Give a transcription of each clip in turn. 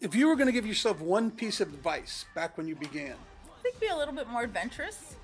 If you were going to give yourself one piece of advice back when you began, I think be a little bit more adventurous.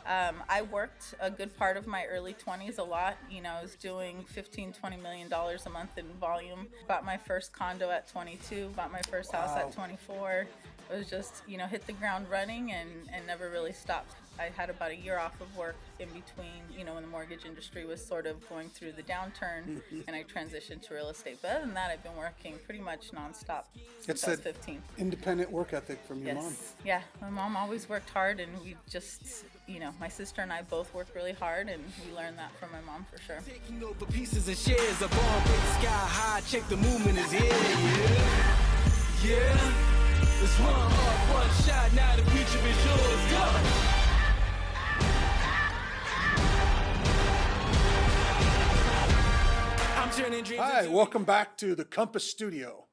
I worked a good part of my early 20s a lot. I was doing $15, $20 million a month in volume. Bought my first condo at 22, bought my first house wow. at 24. It was just, hit the ground running and never really stopped. I had about a year off of work in between, when the mortgage industry was sort of going through the downturn and I transitioned to real estate. But other than that, I've been working pretty much nonstop It's since I was that 15. independent work ethic from your mom. Yes. Yeah. My mom always worked hard, and we just, my sister and I both worked really hard, and we learned that from my mom for sure. Taking over pieces and shares, a bomb break sky high, check the movement is here, yeah. It's one heart, one shot, now the future is yours, go! I'm turning dreams Hi, into- welcome back to the Compass Studio.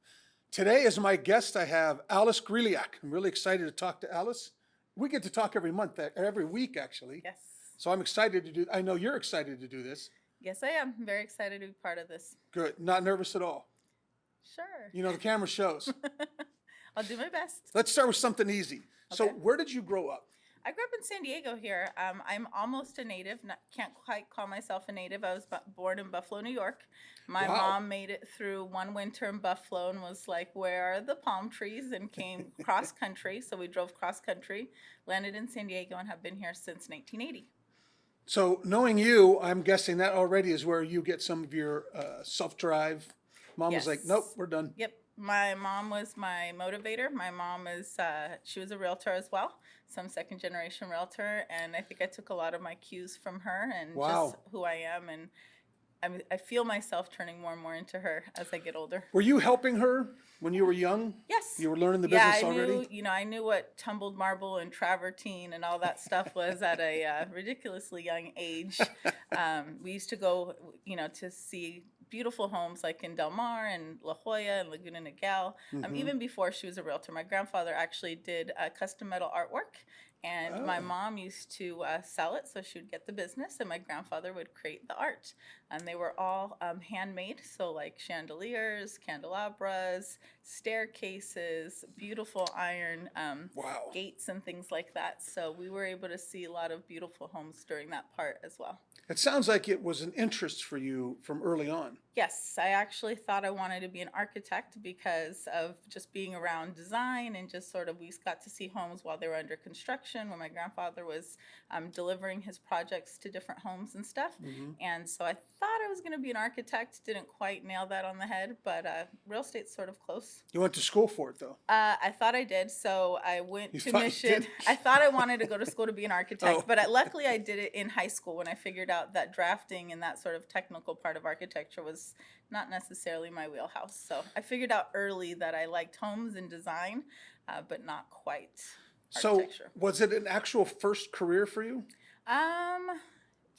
Today, as my guest, I have Alice Greliak. I'm really excited to talk to Alice. We get to talk every month, every week, actually. Yes. So I'm excited to do. I know you're excited to do this. Yes, I am. Very excited to be part of this. Good. Not nervous at all. Sure. The camera shows. I'll do my best. Let's start with something easy. So, Okay. where did you grow up? I grew up in San Diego here. I'm almost a native. Can't quite call myself a native. I was born in Buffalo, New York. My Wow. mom made it through one winter in Buffalo and was like, "Where are the palm trees?" and came cross country. So we drove cross country, landed in San Diego, and have been here since 1980. So, knowing you, I'm guessing that already is where you get some of your self-drive. Mom was like, Yes. "Nope, we're done." Yep. My mom was my motivator. My mom is, she was a realtor as well, some second generation realtor. And I think I took a lot of my cues from her and Wow. just who I am. And I feel myself turning more and more into her as I get older. Were you helping her when you were young? Yes. You were learning the Yeah, business I knew, already? I knew what tumbled marble and travertine and all that stuff was at a ridiculously young age. We used to go, to see beautiful homes like in Del Mar and La Jolla and Laguna Niguel. Even before she was a realtor, my grandfather actually did custom metal artwork. And my mom used to sell it, so she would get the business, and my grandfather would create the art. And they were all handmade, so like chandeliers, candelabras, staircases, beautiful iron Wow. gates and things like that. So we were able to see a lot of beautiful homes during that part as well. It sounds like it was an interest for you from early on. Yes, I actually thought I wanted to be an architect because of just being around design and just sort of we got to see homes while they were under construction when my grandfather was delivering his projects to different homes and stuff. And so I thought I was going to be an architect, didn't quite nail that on the head, but real estate's sort of close. You went to school for it, though. I thought I did, so I went You to thought you Mission. did? I thought I wanted to go to school to be an architect, Oh. but luckily I did it in high school when I figured out that drafting and that sort of technical part of architecture was not necessarily my wheelhouse. So I figured out early that I liked homes and design, but not quite So, architecture. was it an actual first career for you?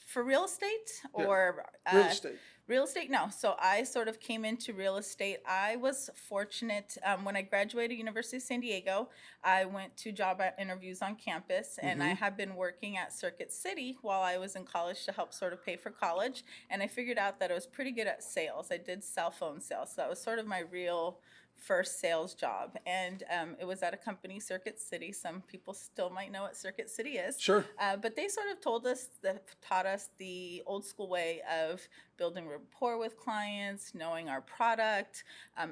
For real estate Yeah. or Real estate. Real estate, no. So I sort of came into real estate. I was fortunate when I graduated University of San Diego. I went to job interviews on campus, and I had been working at Circuit City while I was in college to help sort of pay for college. And I figured out that I was pretty good at sales. I did cell phone sales, so that was sort of my real first sales job, and it was at a company, Circuit City. Some people still might know what Circuit City is. Sure. But they sort of taught us the old school way of building rapport with clients, knowing our product,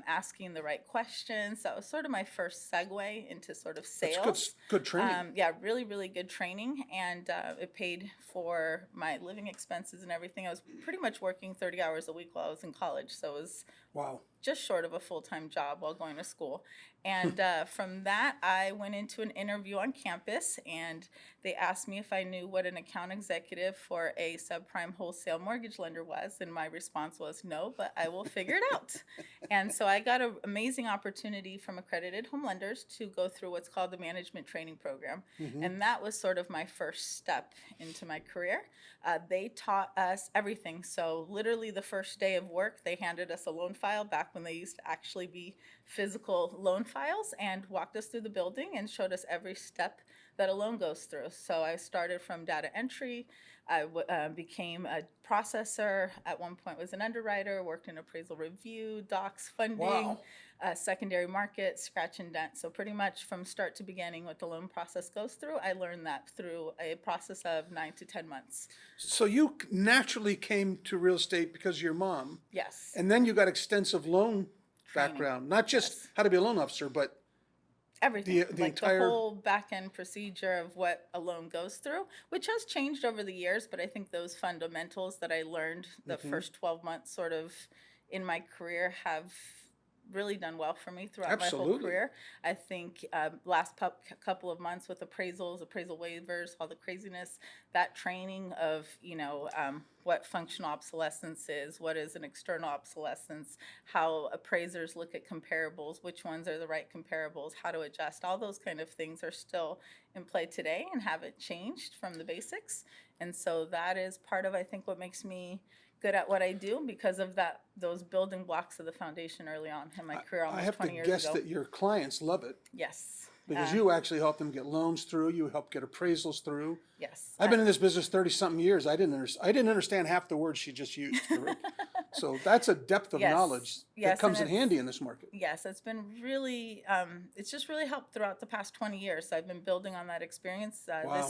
asking the right questions. That was sort of my first segue into sort of sales. That's good training. Yeah, really, really good training, and it paid for my living expenses and everything. I was pretty much working 30 hours a week while I was in college, so it was Wow. just short of a full-time job while going to school. And from that, I went into an interview on campus, and they asked me if I knew what an account executive for a subprime wholesale mortgage lender was, and my response was no, but I will figure it out. And so I got an amazing opportunity from accredited home lenders to go through what's called the management training program, and that was sort of my first step into my career. They taught us everything. So literally the first day of work, they handed us a loan file back when they used to actually be physical loan files, and walked us through the building and showed us every step that a loan goes through. So I started from data entry. I became a processor. At one point was an underwriter, worked in appraisal review, docs, funding, Wow. secondary market, scratch and dent. So pretty much from start to beginning what the loan process goes through, I learned that through a process of 9 to 10 months. So you naturally came to real estate because of your mom, Yes. and then you got extensive loan Training. background, not just Yes. how to be a loan officer, but Everything, the like entire- the whole back end procedure of what a loan goes through, which has changed over the years, but I think those fundamentals that I learned the first 12 months sort of in my career have really done well for me throughout my whole Absolutely. career. I think last couple of months with appraisals, appraisal waivers, all the craziness, that training of, what functional obsolescence is, what is an external obsolescence, how appraisers look at comparables, which ones are the right comparables, how to adjust, all those kind of things are still in play today and haven't changed from the basics. And so that is part of, I think, what makes me good at what I do because of those building blocks of the foundation early on in my career I almost have to 20 years guess ago. that your clients love it Yes. because you actually help them get loans through, you help get appraisals through. Yes. I've been in this business 30-something years. I didn't understand half the words she just used. So that's a depth of Yes. knowledge Yes, that comes and in handy in this market. Yes, it's been really, it's just really helped throughout the past 20 years. So I've been building on that experience. Wow.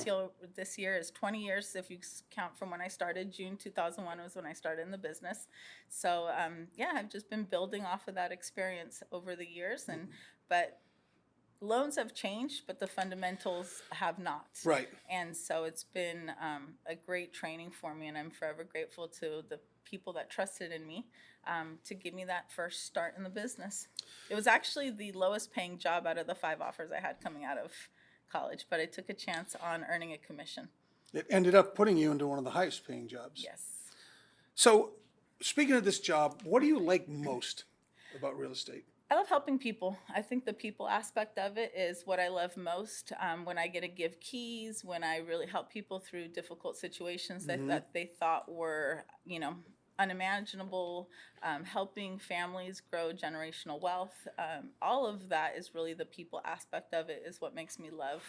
This year is 20 years if you count from when I started. June 2001 was when I started in the business. So I've just been building off of that experience over the years. But loans have changed, but the fundamentals have not. Right. And so it's been a great training for me, and I'm forever grateful to the people that trusted in me to give me that first start in the business. It was actually the lowest paying job out of the 5 offers I had coming out of college, but I took a chance on earning a commission. It ended up putting you into one of the highest paying jobs. Yes. So speaking of this job, what do you like most about real estate? I love helping people. I think the people aspect of it is what I love most. When I get to give keys, when I really help people through difficult situations that they thought were, unimaginable, helping families grow generational wealth. All of that is really the people aspect of it is what makes me love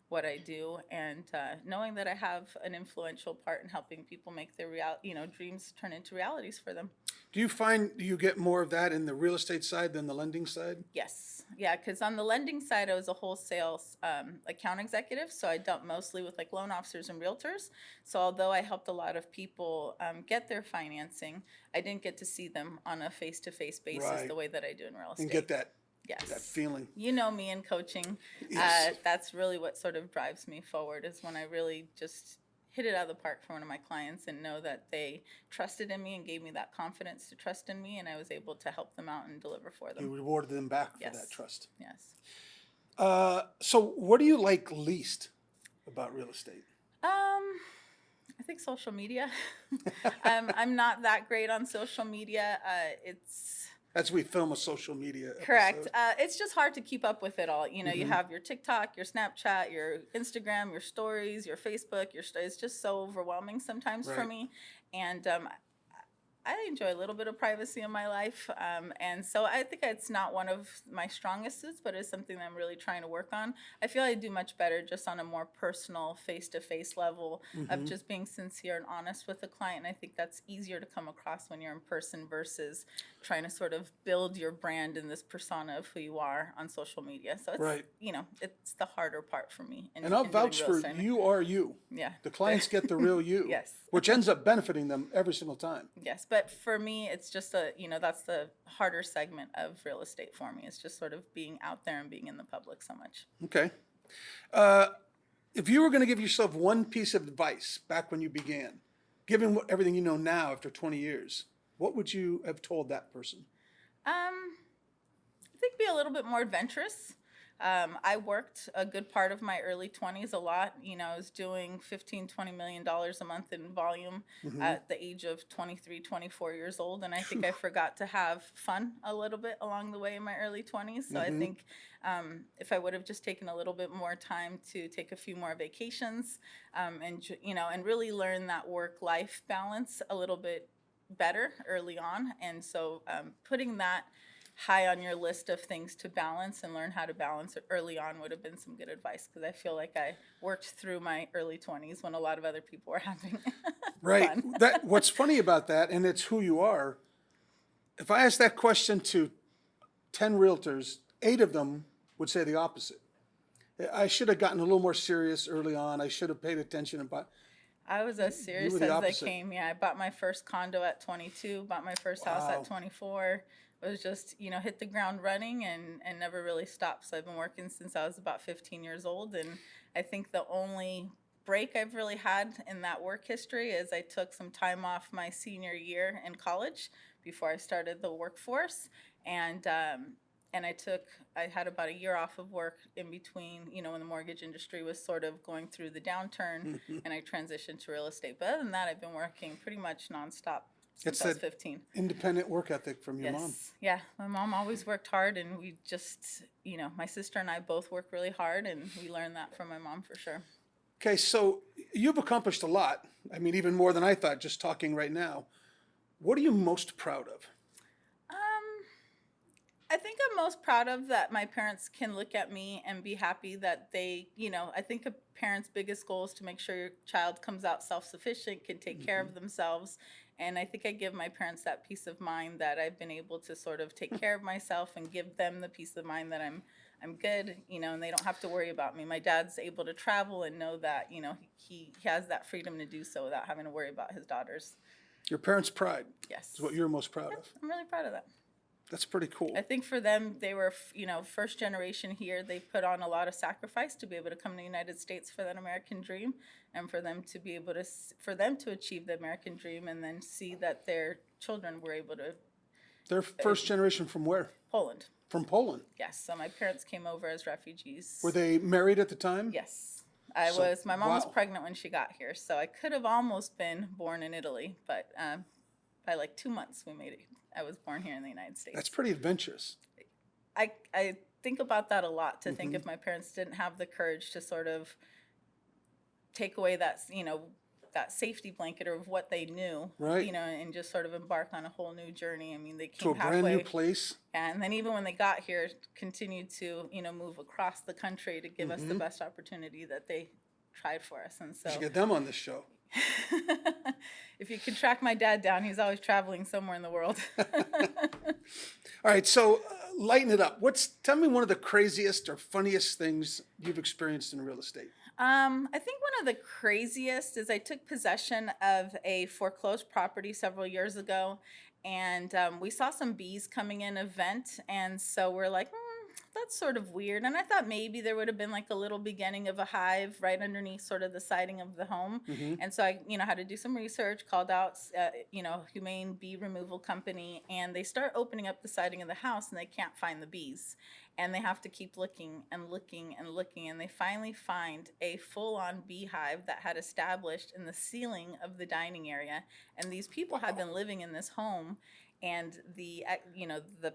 what I do, and knowing that I have an influential part in helping people make their dreams turn into realities for them. Do you get more of that in the real estate side than the lending side? Yes. Yeah, because on the lending side, I was a wholesale account executive, so I dealt mostly with like loan officers and realtors. So although I helped a lot of people get their financing, I didn't get to see them on a face-to-face basis Right. the way that I do in real estate. And get that Yes. feeling. You know me in coaching. Yes. That's really what sort of drives me forward is when I really just hit it out of the park for one of my clients and know that they trusted in me and gave me that confidence to trust in me, and I was able to help them out and deliver for them. You rewarded them back for Yes. that trust. Yes. So what do you like least about real estate? I think social media. I'm not that great on social media. As we film a social media Correct. episode. It's just hard to keep up with it all. You have your TikTok, your Snapchat, your Instagram, your stories, your Facebook. It's just so overwhelming sometimes for Right. me. And I enjoy a little bit of privacy in my life. And so I think it's not one of my strongest suits, but it's something that I'm really trying to work on. I feel I do much better just on a more personal, face-to-face level of just being sincere and honest with the client. And I think that's easier to come across when you're in person versus trying to sort of build your brand in this persona of who you are on social media. So it's, Right. It's the harder part for me. And I'll vouch for you are you. Yeah. The clients get the real you. Yes. Which ends up benefiting them every single time. Yes, but for me, it's just that's the harder segment of real estate for me. It's just sort of being out there and being in the public so much. Okay. If you were going to give yourself one piece of advice back when you began, given everything you know now after 20 years, what would you have told that person? I think be a little bit more adventurous. I worked a good part of my early 20s a lot. I was doing $15-20 million a month in volume at the age of 23, 24 years old. And I think I forgot to have fun a little bit along the way in my early 20s. So I think if I would have just taken a little bit more time to take a few more vacations and really learn that work-life balance a little bit better early on. And so putting that high on your list of things to balance, and learn how to balance it early on would have been some good advice, because I feel like I worked through my early 20s when a lot of other people were having Right. fun. What's funny about that, and it's who you are. If I ask that question to 10 realtors, 8 of them would say the opposite. I should have gotten a little more serious early on. I should have paid attention about. I was as serious were the as I opposite. came. Yeah, I bought my first condo at 22, bought my first house Wow. at 24. It was just, hit the ground running and never really stopped. So I've been working since I was about 15 years old. And I think the only break I've really had in that work history is I took some time off my senior year in college before I started the workforce. And I had about a year off of work in between, when the mortgage industry was sort of going through the downturn, and I transitioned to real estate. But other than that, I've been working pretty much nonstop since It's I was that 15. independent work ethic from your mom. Yeah, my mom always worked hard, and we just, my sister and I both work really hard, and we learned that from my mom for sure. Okay, so you've accomplished a lot. I mean, even more than I thought just talking right now. What are you most proud of? I think I'm most proud of that my parents can look at me and be happy that they, I think a parent's biggest goal is to make sure your child comes out self-sufficient, can take care of themselves. And I think I give my parents that peace of mind that I've been able to sort of take care of myself and give them the peace of mind that I'm good, and they don't have to worry about me. My dad's able to travel and know that, he has that freedom to do so without having to worry about his daughters. Your parents' pride Yes. is what you're most proud of. I'm really proud of that. That's pretty cool. I think for them, they were, first generation here. They put on a lot of sacrifice to be able to come to the United States for that American dream, and for them to be able to, for them to achieve the American dream, and then see that their children were able to. They're first generation from where? Poland. From Poland. Yes. So my parents came over as refugees. Were they married at the time? Yes. My mom was wow. pregnant when she got here, so I could have almost been born in Italy, but by like 2 months we made it. I was born here in the United States. That's pretty adventurous. I think about that a lot, to think if my parents didn't have the courage to sort of take away that, that safety blanket of what they knew, Right. And just sort of embark on a whole new journey. I mean, they To came a brand halfway. new place. And then even when they got here, continued to, move across the country to give us the best opportunity that they tried for us. And so You should get them on this show. if you could track my dad down, he's always traveling somewhere in the world. All right, so lighten it up. Tell me one of the craziest or funniest things you've experienced in real estate. I think one of the craziest is I took possession of a foreclosed property several years ago, and we saw some bees coming in a vent, and so we're like, that's sort of weird. And I thought maybe there would have been like a little beginning of a hive right underneath sort of the siding of the home. And so I, had to do some research, called out, Humane Bee Removal Company, and they start opening up the siding of the house and they can't find the bees. And they have to keep looking and looking and looking. And they finally find a full-on beehive that had established in the ceiling of the dining area. And these people had been living in this home. And the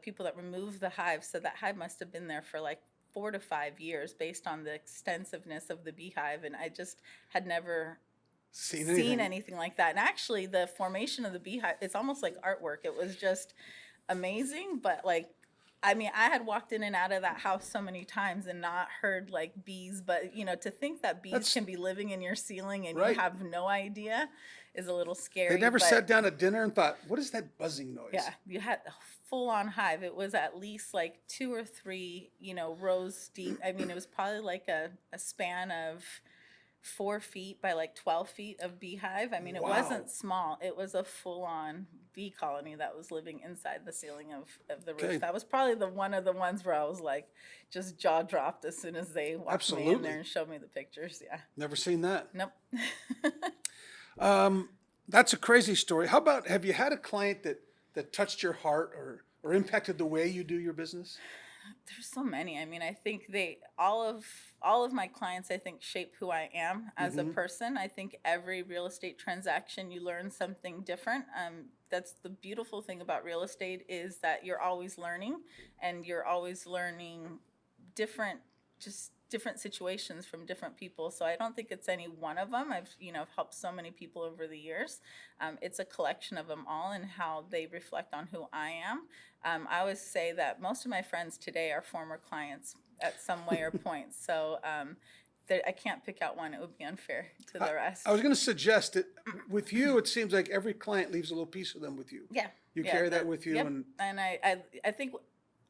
people that removed the hive said that hive must have been there for like 4 to 5 years based on the extensiveness of the beehive. And I just had never seen anything like that. And actually the formation of the beehive, it's almost like artwork. It was just amazing. But like, I mean, I had walked in and out of that house so many times and not heard like bees, but to think that bees can be living in your ceiling and Right. you have no idea is a little scary. They never but sat down at dinner and thought, what is that buzzing noise? yeah, you had a full-on hive. It was at least like 2 or 3, rows deep. I mean, it was probably like a span of 4 feet by like 12 feet of beehive. I mean, it Wow. wasn't small. It was a full-on bee colony that was living inside the ceiling of the roof. Okay. That was probably one of the ones where I was like, just jaw dropped as soon as they walked me in Absolutely. there and showed me the pictures. Yeah. Never seen that. Nope. That's a crazy story. How about, have you had a client that touched your heart or impacted the way you do your business? There's so many. I mean, I think all of my clients, I think, shape who I am as a person. I think every real estate transaction, you learn something different. That's the beautiful thing about real estate, is that you're always learning, and you're always learning different different situations from different people. So I don't think it's any one of them. I've helped so many people over the years. It's a collection of them all and how they reflect on who I am. I always say that most of my friends today are former clients at some way or point. So I can't pick out one. It would be unfair to the rest. I was going to suggest that with you, it seems like every client leaves a little piece of them with you. Yeah. You carry that with you. Yep. And I think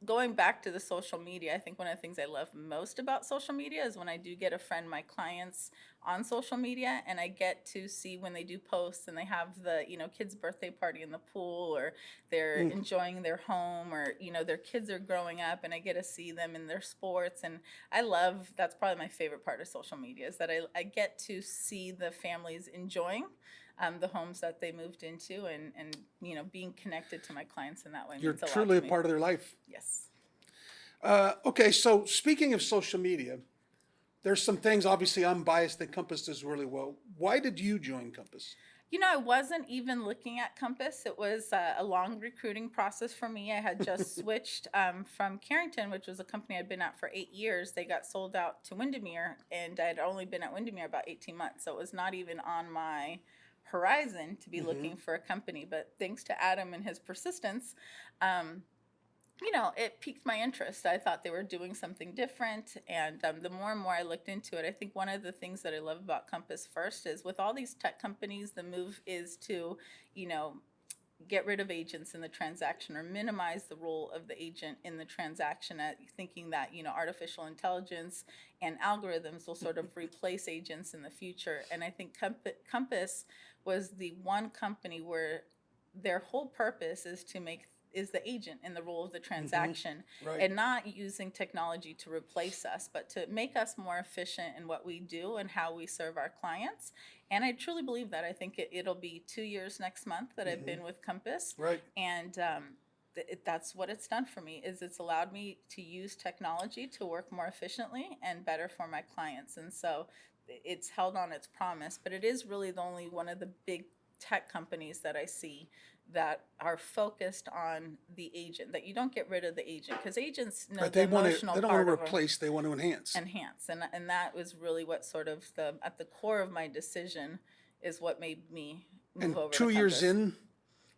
going back to the social media, I think one of the things I love most about social media is when I do get a friend, my clients on social media, and I get to see when they do posts and they have the, kids' birthday party in the pool, or they're enjoying their home, or, their kids are growing up, and I get to see them in their sports. And that's probably my favorite part of social media, is that I get to see the families enjoying the homes that they moved into, and being connected to my clients in that way. you're means a lot truly to a me. part of their life. Yes. Okay, so speaking of social media, there's some things, obviously I'm biased, that Compass does really well. Why did you join Compass? I wasn't even looking at Compass. It was a long recruiting process for me. I had just switched from Carrington, which was a company I'd been at for 8 years. They got sold out to Windermere, and I'd only been at Windermere about 18 months. So it was not even on my horizon to be looking for a company. But thanks to Adam and his persistence, it piqued my interest. I thought they were doing something different, and the more and more I looked into it, I think one of the things that I love about Compass first is, with all these tech companies, the move is to, get rid of agents in the transaction, or minimize the role of the agent in the transaction, thinking that, artificial intelligence and algorithms will sort of replace agents in the future. And I think Compass was the one company where their whole purpose is the agent in the role of the transaction, Right. and not using technology to replace us, but to make us more efficient in what we do and how we serve our clients. And I truly believe that. I think it'll be 2 years next month that I've been with Compass. Right. And that's what it's done for me, is it's allowed me to use technology to work more efficiently and better for my clients. And so it's held on its promise, but it is really the only one of the big tech companies that I see that are focused on the agent, that you don't get rid of the agent, because agents know Right, the they don't emotional want to part of it. replace, they want to enhance. And that was really what sort of at the core of my decision, is what made me move And over 2 to years Compass. in,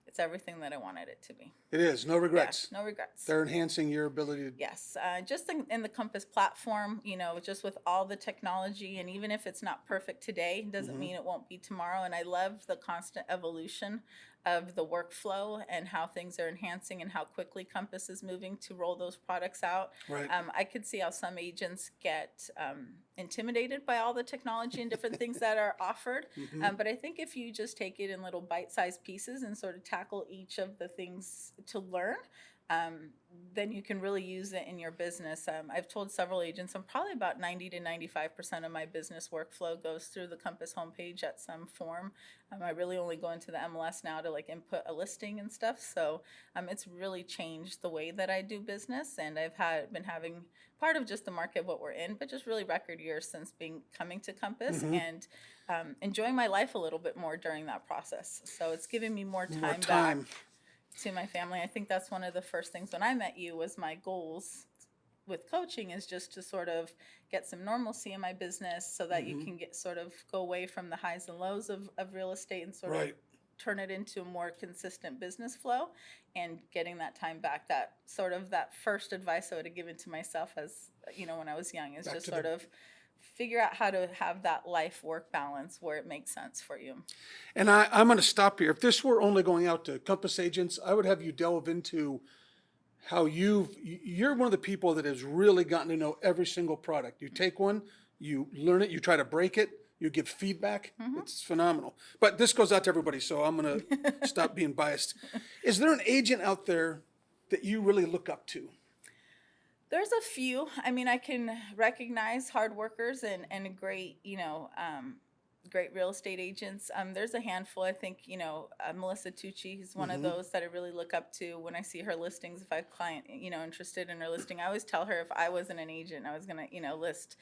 It's everything that I wanted it to be. it is, no regrets. Yeah, no regrets. They're enhancing your ability to, Yes, just in the Compass platform, just with all the technology, and even if it's not perfect today, doesn't mean it won't be tomorrow. And I love the constant evolution of the workflow and how things are enhancing, and how quickly Compass is moving to roll those products out. Right. I could see how some agents get intimidated by all the technology and different things that are offered. But I think if you just take it in little bite-sized pieces and sort of tackle each of the things to learn, then you can really use it in your business. I've told several agents, probably about 90 to 95% of my business workflow goes through the Compass homepage at some form. I really only go into the MLS now to input a listing and stuff. So it's really changed the way that I do business, and I've been having part of just the market of what we're in, but just really record years since coming to Compass, and enjoying my life a little bit more during that process. So it's giving me more time back to my family. I think that's one of the first things when I met you, was my goals with coaching, is just to sort of get some normalcy in my business, so that you can go away from the highs and lows of real estate, and sort of turn it into a more consistent business flow, and getting that time back. That first advice I would have given to myself, as when I was young, is just sort of figure out how to have that life-work balance where it makes sense for you. and I'm going to stop here. If this were only going out to Compass agents, I would have you delve into how you're one of the people that has really gotten to know every single product. You take one, you learn it, you try to break it, you give feedback. It's phenomenal. But this goes out to everybody, so I'm going to stop being biased. Is there an agent out there that you really look up to? There's a few. I mean, I can recognize hard workers and great, great real estate agents. There's a handful. I think, Melissa Tucci is one of those that I really look up to when I see her listings. If I have a client, interested in her listing, I always tell her if I wasn't an agent, I was going to, list.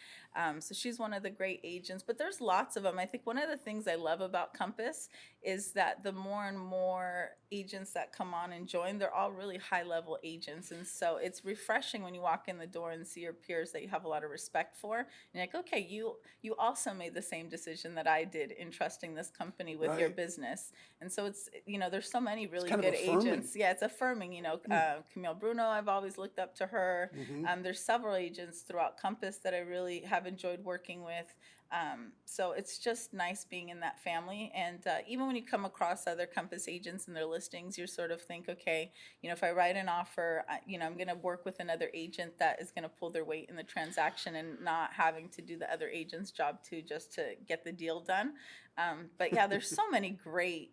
So she's one of the great agents, but there's lots of them. I think one of the things I love about Compass is that the more and more agents that come on and join, they're all really high level agents. And so it's refreshing when you walk in the door and see your peers that you have a lot of respect for. And you're like, okay, you also made the same decision that I did in trusting this company with your Right. business. And so it's, there's so many really kind of good affirming. agents. Yeah, it's affirming. Camille Bruno, I've always looked up to her. There's several agents throughout Compass that I really have enjoyed working with. So it's just nice being in that family. And even when you come across other Compass agents and their listings, you sort of think, okay, if I write an offer, I'm going to work with another agent that is going to pull their weight in the transaction and not having to do the other agent's job too, just to get the deal done. But yeah, there's so many great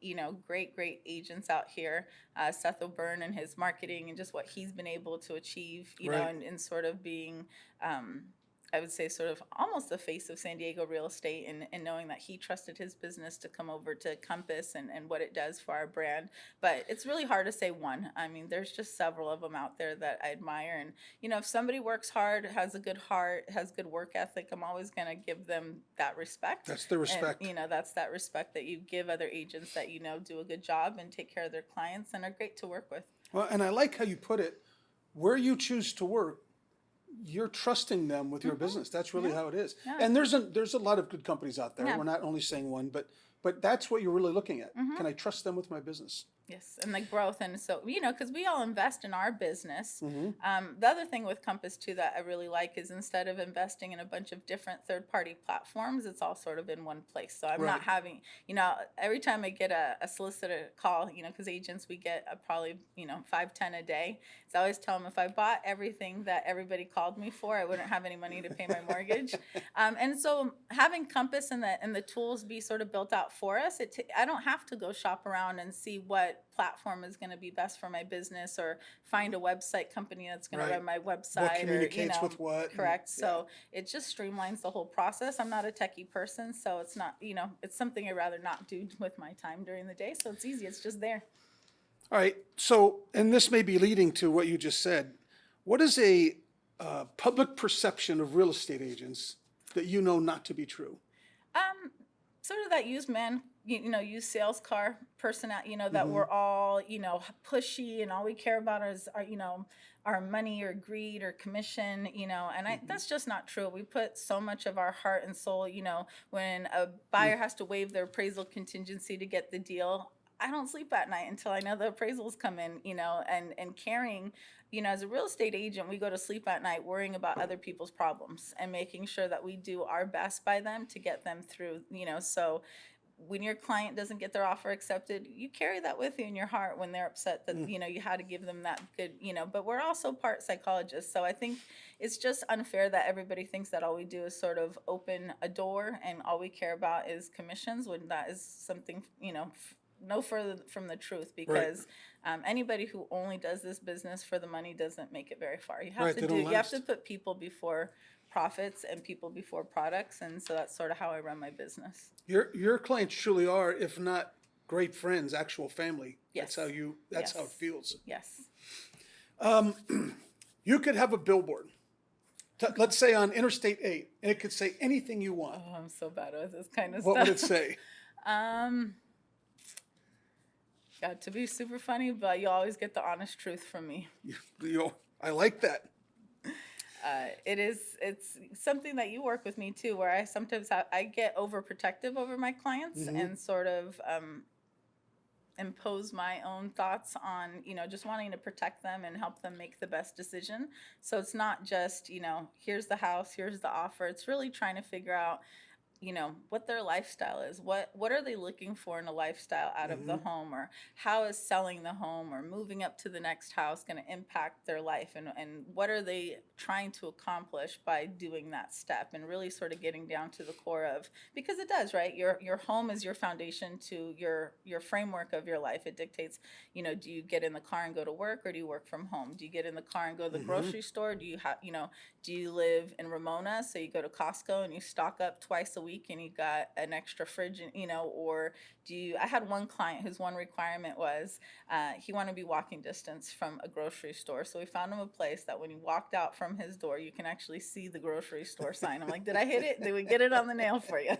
agents out here. Seth O'Byrne and his marketing and just what he's been able to achieve, Right. and sort of being, I would say sort of almost the face of San Diego real estate, and knowing that he trusted his business to come over to Compass and what it does for our brand. But it's really hard to say one. I mean, there's just several of them out there that I admire. And, if somebody works hard, has a good heart, has good work ethic, I'm always going to give them that respect. That's the respect. And, that's that respect that you give other agents that, do a good job and take care of their clients and are great to work with. Well, and I like how you put it. Where you choose to work, you're trusting them with your business. That's really how it is. Yeah. And there's a lot of good companies out there. Yeah. We're not only saying one, but that's what you're really looking at. Can I trust them with my business? Yes, and the growth. And so, because we all invest in our business. The other thing with Compass, too, that I really like is instead of investing in a bunch of different third-party platforms, it's all sort of in one place. So I'm not having, every time I get a solicitor call, because agents, we get probably, 5, 10 a day. So I always tell them if I bought everything that everybody called me for, I wouldn't have any money to pay my mortgage. And so having Compass and the tools be sort of built out for us, I don't have to go shop around and see what platform is going to be best for my business or find a website company that's going to run my website. What communicates with what. Correct. So it just streamlines the whole process. I'm not a techie person, so it's not, it's something I'd rather not do with my time during the day. So it's easy. It's just there. All right. So, and this may be leading to what you just said. What is a public perception of real estate agents that you know not to be true? Sort of that used sales car person, that we're all, pushy and all we care about is our money or greed or commission, and that's just not true. We put so much of our heart and soul, when a buyer has to waive their appraisal contingency to get the deal, I don't sleep at night until I know the appraisals come in, and carrying, as a real estate agent, we go to sleep at night worrying about other people's problems and making sure that we do our best by them to get them through, so when your client doesn't get their offer accepted, you carry that with you in your heart when they're upset that, you had to give them that good, but we're also part psychologists. So I think it's just unfair that everybody thinks that all we do is sort of open a door and all we care about is commissions, when that is something, no further from the truth, because anybody who only does this business for the money doesn't make it very far. You have you have to put people before profits and people before products, and so that's sort of how I run my business. Your clients truly are, if not great friends, actual family. Yes. That's how it feels. Yes. You could have a billboard, let's say on Interstate 8, and it could say anything you want. Oh, I'm so bad with this kind of What stuff. would it say? Got to be super funny, but you always get the honest truth from me. I like that. It's something that you work with me too, where I sometimes I get overprotective over my clients and sort of impose my own thoughts on, just wanting to protect them and help them make the best decision. So it's not just, here's the house, here's the offer. It's really trying to figure out, what their lifestyle is. What are they looking for in a lifestyle out of the home, or how is selling the home or moving up to the next house going to impact their life, and what are they trying to accomplish by doing that step, and really sort of getting down to the core of, because it does, right? Your home is your foundation to your framework of your life. It dictates, do you get in the car and go to work, or do you work from home? Do you get in the car and go to the grocery store? Do you do you live in Ramona, so you go to Costco and you stock up twice a week week and you got an extra fridge, you know, or I had one client whose one requirement was he wanted to be walking distance from a grocery store. So we found him a place that when he walked out from his door, you can actually see the grocery store sign. I'm like, did I hit it? Did we get it on the nail for you?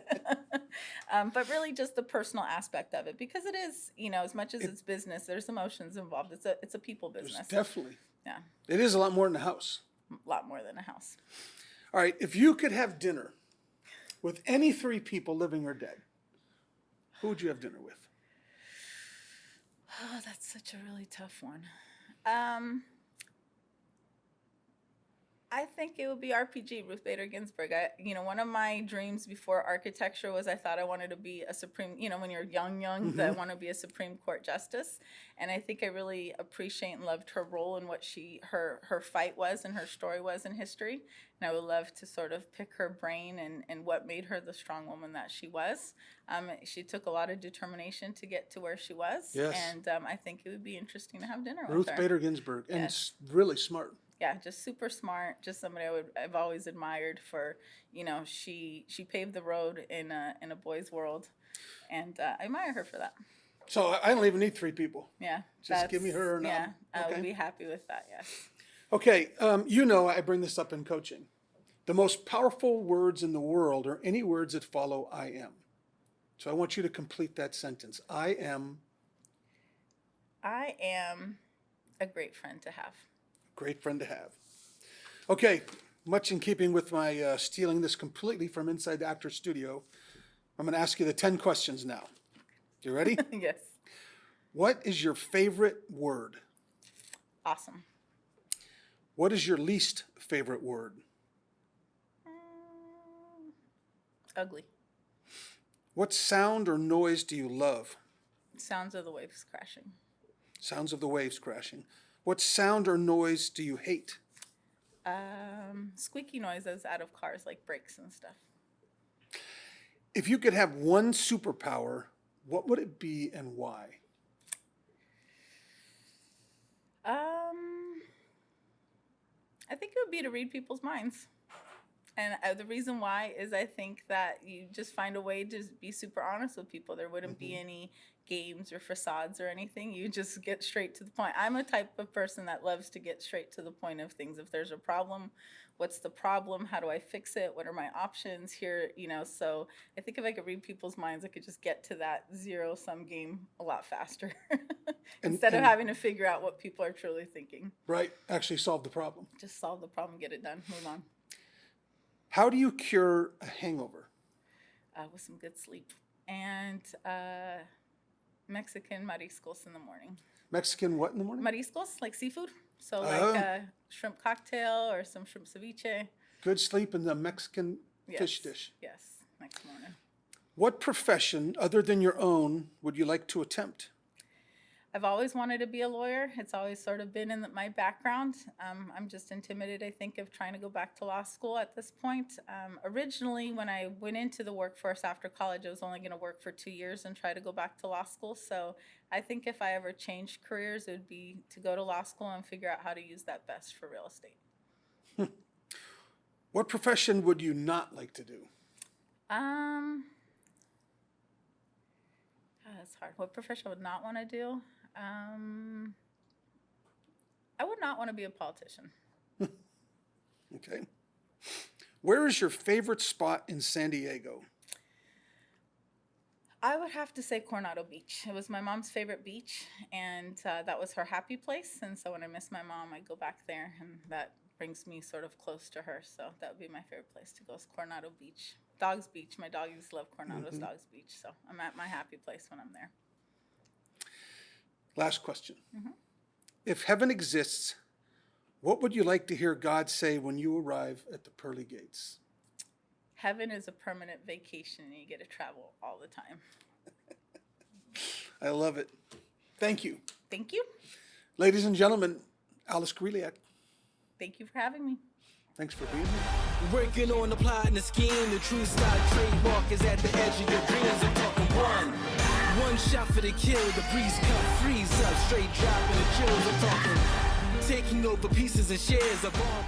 But really just the personal aspect of it, because it is, you know, as much as it's business, there's emotions involved. It's a people business. Definitely. Yeah. It is a lot more than a house. A lot more than a house. All right. If you could have dinner with any 3 people, living or dead, who would you have dinner with? Oh, that's such a really tough one. I think it would be RPG, Ruth Bader Ginsburg. One of my dreams before architecture was I thought I wanted to be a Supreme, when you're young, that I want to be a Supreme Court justice. And I think I really appreciate and loved her role in what her fight was and her story was in history. And I would love to sort of pick her brain and what made her the strong woman that she was. She took a lot of determination to get to where she was. Yes. And I think it would be interesting to have dinner with Ruth her. Bader Ginsburg. And Yes. really smart. Yeah, just super smart. Just somebody I've always admired for, she paved the road in a boy's world, and I admire her for that. So I don't even need 3 people. Yeah, Just give me her and yeah. I okay. would be happy with that. Yes. Okay. I bring this up in coaching. The most powerful words in the world are any words that follow I am. So I want you to complete that sentence. I am a great friend to have. Great friend to have. Okay, much in keeping with my stealing this completely from inside the actor's studio, I'm going to ask you the 10 questions now. You ready? Yes. What is your favorite word? Awesome. What is your least favorite word? Ugly. What sound or noise do you love? Sounds of the waves crashing. Sounds of the waves crashing. What sound or noise do you hate? Squeaky noises out of cars, like brakes and stuff. If you could have one superpower, what would it be and why? I think it would be to read people's minds. And the reason why is I think that you just find a way to be super honest with people. There wouldn't be any games or facades or anything. You just get straight to the point. I'm a type of person that loves to get straight to the point of things. If there's a problem, what's the problem? How do I fix it? What are my options here? So I think if I could read people's minds, I could just get to that zero-sum game a lot faster instead of having to figure out what people are truly thinking. Right, actually solve the problem. Just solve the problem, get it done, move on. How do you cure a hangover? With some good sleep and Mexican mariscos in the morning. Mexican what in the morning? Mariscos, like seafood. So like a shrimp cocktail or some shrimp ceviche. Good sleep in the Mexican fish dish. Yes, next morning. What profession other than your own would you like to attempt? I've always wanted to be a lawyer. It's always sort of been in my background. I'm just intimidated, I think, of trying to go back to law school at this point. Originally, when I went into the workforce after college, I was only going to work for 2 years and try to go back to law school. So I think if I ever changed careers, it would be to go to law school and figure out how to use that best for real estate. What profession would you not like to do? That's hard. What profession I would not want to do? I would not want to be a politician. Okay. Where is your favorite spot in San Diego? I would have to say Coronado Beach. It was my mom's favorite beach, and that was her happy place. And so when I miss my mom, I go back there, and that brings me sort of close to her. So that would be my favorite place to go is Coronado Beach. Dog's Beach. My doggies love Coronado's Dog's Beach. So I'm at my happy place when I'm there. Last question. If heaven exists, what would you like to hear God say when you arrive at the pearly gates? Heaven is a permanent vacation, and you get to travel all the time. I love it. Thank you. Thank you. Ladies and gentlemen, Alice Greliak. Thank you for having me. Thanks for being here. Working on the plot and the scheme. The true style trademark is at the edge of your dreams. I'm talking one shot for the kill. The breeze cut, freeze up, straight dropping the chills. I'm talking taking over pieces and shares of all.